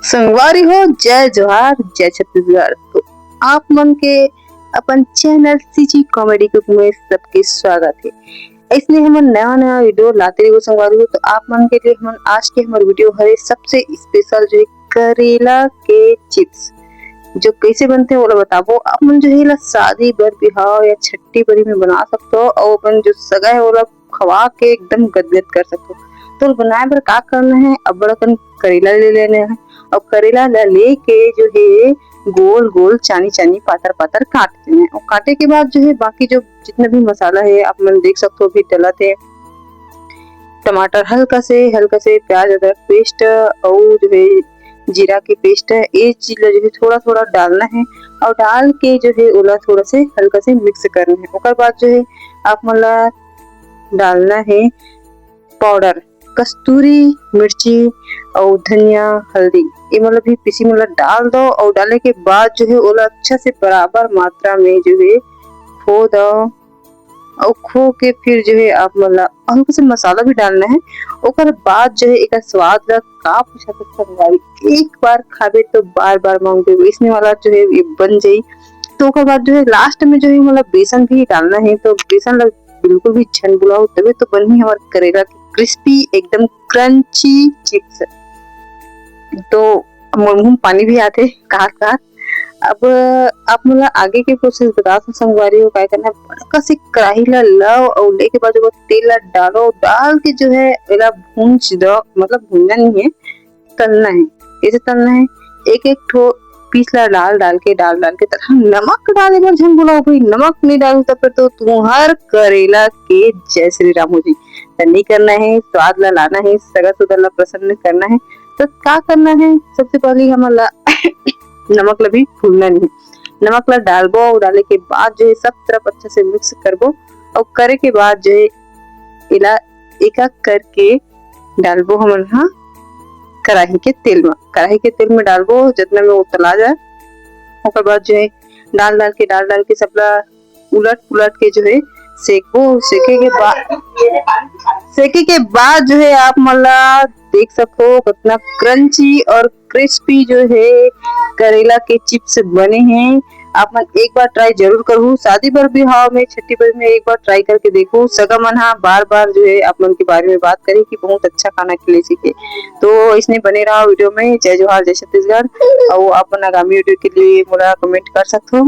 संगवारी हो जय जोहार जय छत्तीसगढ़। तो आप मन के अपन चैनल सीजी कॉमेडी कुक में सबके स्वागत है। इसलिए हम नया नया वीडियो लाते रहो संगवारी हो। तो आप मन के लिए हम आज के हमारे वीडियो हरे सबसे स्पेशल जो है करेला के चिप्स जो कैसे बनते हैं वो बताबो। आप मन जो है शादी बर बिहाव या छट्टी बरी में बना सकते हो और अपन जो सगा है वो खवा के एकदम गदगद कर सकते हो। तो बनाए बर का करना है, अब बड़ा करेला ले लेना है और करेला लेके जो है गोल गोल चानी चानी पातर पातर काट देना है। और काटे के बाद जो है बाकी जो जितना भी मसाला है आप मन देख सकते हो भी डलत है। टमाटर हल्का से प्याज अदरक पेस्ट और जो है जीरा की पेस्ट है, ये चीज जो है थोड़ा थोड़ा डालना है और डाल के जो है ओला थोड़ा से हल्का से मिक्स करना है। उसके बाद जो है आप मला डालना है पाउडर कस्तूरी मिर्ची और धनिया हल्दी, ये मतलब भी पीसी मतलब डाल दो और डालने के बाद जो है ओला अच्छा से बराबर मात्रा में जो है खो दो और खो के फिर जो है आप मतलब हल्का से मसाला भी डालना है। ओकर बाद जो है एक स्वाद का पूछा संगवारी एक बार खाबे तो बार बार मांगे इसने वाला जो है ये बन जाये। तो ओकर बाद जो है लास्ट में जो है मतलब बेसन भी डालना है। तो बेसन बिल्कुल भी छन बुलाओ तभी तो बनी हमारे करेला की क्रिस्पी एकदम क्रंची चिप्स। तो मुंह पानी भी आते कहा। अब आप मतलब आगे के प्रोसेस बता संगवारी हो क्या करना है। बड़का से कढ़ाई ला लाओ और लेके बाद तेल डालो, डाल के जो है एला भूंज दो, मतलब भूनना नहीं है तलना है। कैसे तलना है, एक एक ठो पीस ला डाल के तरह नमक डाले बर झन बोला भाई, नमक नहीं डालू तो फिर तो तुम्हार करेला के जय श्री राम हो जी। नहीं करना है, स्वाद ला लाना है, सगा सुदा ला प्रसन्न करना है। तो क्या करना है, सबसे पहले हमारा नमक ला भी भूलना नहीं, नमक ला डालबो और डाले के बाद जो है सब तरफ अच्छे से मिक्स करबो और करे के बाद जो है इला एक करके डालबो हम हाँ कढ़ाई के तेल में डालबो जितना में वो तला जाए। उसके बाद जो है डाल के सबला उलट के जो है सेको। सेके के बाद जो है आप मतलब देख सको कितना क्रंची और क्रिस्पी जो है करेला के चिप्स बने हैं। आप मन एक बार ट्राई जरूर करो, शादी पर बिहाव में छठी पर में एक बार ट्राई करके देखो। सगा मन हाँ बार बार जो है आप मन के बारे में बात करें कि बहुत अच्छा खाना खिले सीखे। तो इसने बने रहा वीडियो में। जय जोहार जय छत्तीसगढ़। और आप आगामी वीडियो के लिए मोला कमेंट कर सकते हो।